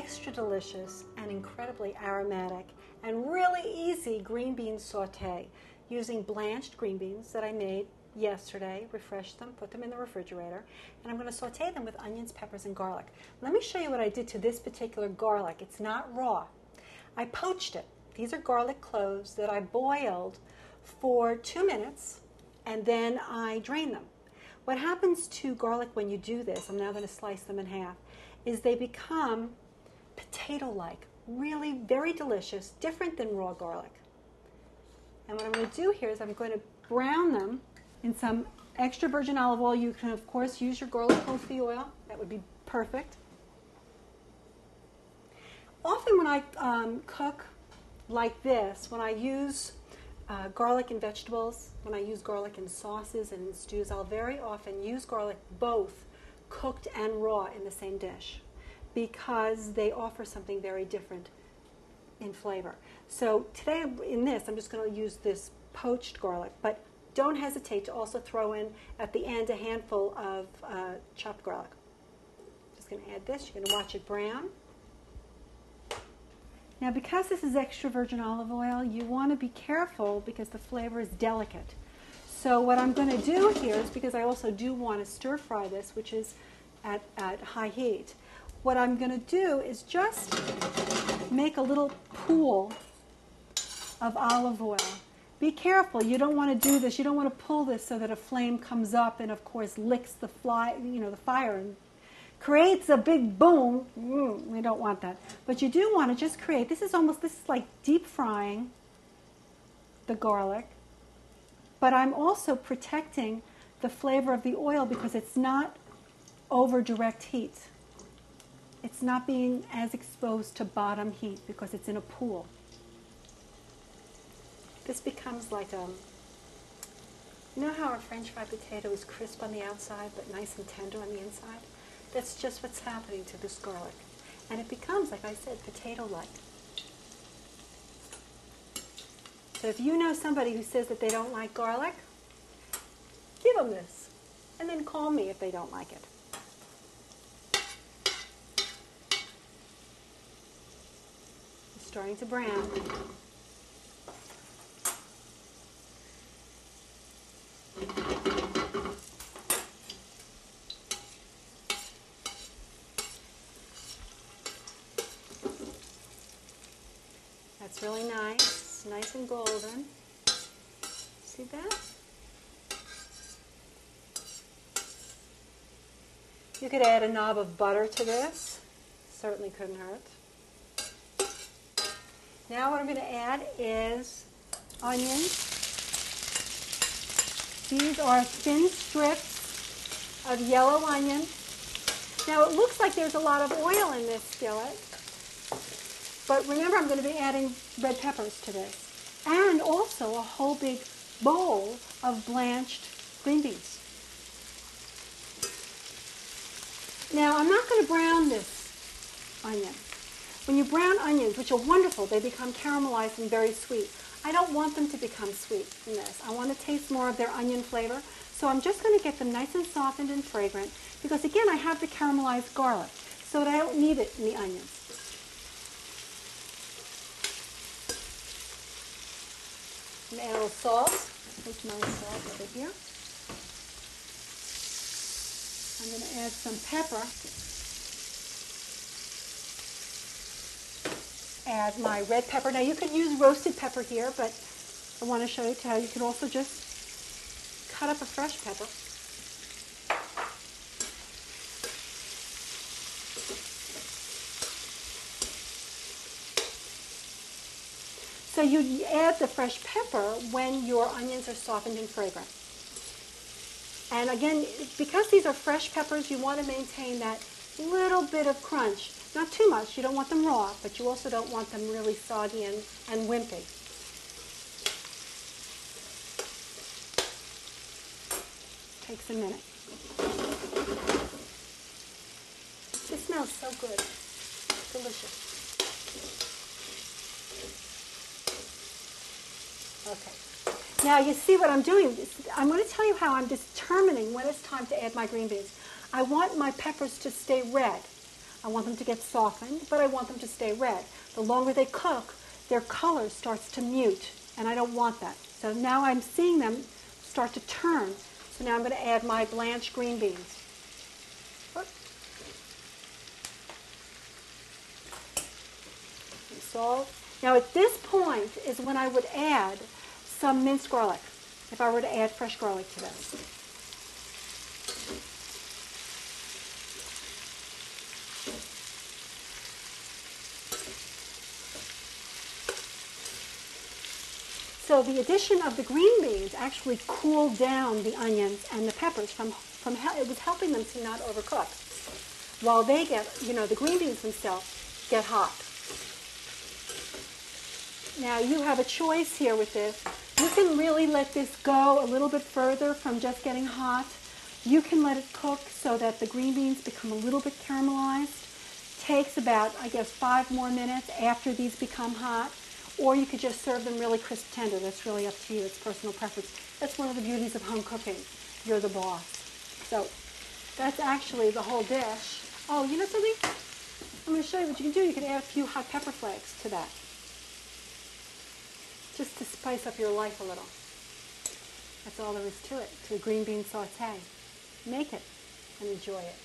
extra delicious and incredibly aromatic and really easy green bean saute using blanched green beans that I made yesterday, refreshed them, put them in the refrigerator, and I'm going to saute them with onions, peppers, and garlic. Let me show you what I did to this particular garlic. It's not raw. I poached it. These are garlic cloves that I boiled for 2 minutes, and then I drain them. What happens to garlic when you do this, I'm now going to slice them in half, is they become potato-like, really very delicious, different than raw garlic. And what I'm going to do here is I'm going to brown them in some extra virgin olive oil. You can, of course, use your garlic confit oil. That would be perfect. Often when I cook like this, when I use garlic in vegetables, when I use garlic in sauces and in stews, I'll very often use garlic both cooked and raw in the same dish because they offer something very different in flavor. So today in this, I'm just going to use this poached garlic, but don't hesitate to also throw in at the end a handful of chopped garlic. Just going to add this. You're going to watch it brown. Now, because this is extra virgin olive oil, you want to be careful because the flavor is delicate. So what I'm going to do here is, because I also do want to stir fry this, which is at high heat, what I'm going to do is just make a little pool of olive oil. Be careful. You don't want to do this. You don't want to pull this so that a flame comes up and, of course, licks the the fire and creates a big boom. We don't want that. But you do want to just create, this is like deep frying the garlic, but I'm also protecting the flavor of the oil because it's not over direct heat. It's not being as exposed to bottom heat because it's in a pool. This becomes like you know how a French fried potato is crisp on the outside but nice and tender on the inside? That's just what's happening to this garlic. And it becomes, like I said, potato-like. So if you know somebody who says that they don't like garlic, give them this. And then call me if they don't like it. It's starting to brown. That's really nice, nice and golden. See that? You could add a knob of butter to this. Certainly couldn't hurt. Now what I'm going to add is onions. These are thin strips of yellow onion. Now it looks like there's a lot of oil in this skillet. But remember, I'm going to be adding red peppers to this. And also a whole big bowl of blanched green beans. Now, I'm not going to brown this onion. When you brown onions, which are wonderful, they become caramelized and very sweet. I don't want them to become sweet in this. I want to taste more of their onion flavor. So I'm just going to get them nice and softened and fragrant because, again, I have the caramelized garlic, so that I don't need it in the onions. I'm going to add a little salt. Take my salt over here. I'm going to add some pepper. Add my red pepper. Now you could use roasted pepper here, but I want to show you how you can also just cut up a fresh pepper. So you add the fresh pepper when your onions are softened and fragrant. And again, because these are fresh peppers, you want to maintain that little bit of crunch. Not too much. You don't want them raw, but you also don't want them really soggy and wimpy. Takes a minute. This smells so good. Delicious. Okay. Now you see what I'm doing. I'm going to tell you how I'm determining when it's time to add my green beans. I want my peppers to stay red, I want them to get softened, but I want them to stay red. The longer they cook, their color starts to mute, and I don't want that. So now I'm seeing them start to turn. So now I'm going to add my blanched green beans. Some salt. Now at this point is when I would add some minced garlic, if I were to add fresh garlic to this. So the addition of the green beans actually cooled down the onions and the peppers it was helping them to not overcook. While they get, the green beans themselves get hot. Now you have a choice here with this. You can really let this go a little bit further from just getting hot. You can let it cook so that the green beans become a little bit caramelized. Takes about, 5 more minutes after these become hot. Or you could just serve them really crisp tender. That's really up to you. It's personal preference. That's one of the beauties of home cooking. You're the boss. So that's actually the whole dish. Oh, you know something? I'm going to show you what you can do. You can add a few hot pepper flakes to that. Just to spice up your life a little. That's all there is to it, to a green bean saute. Make it and enjoy it.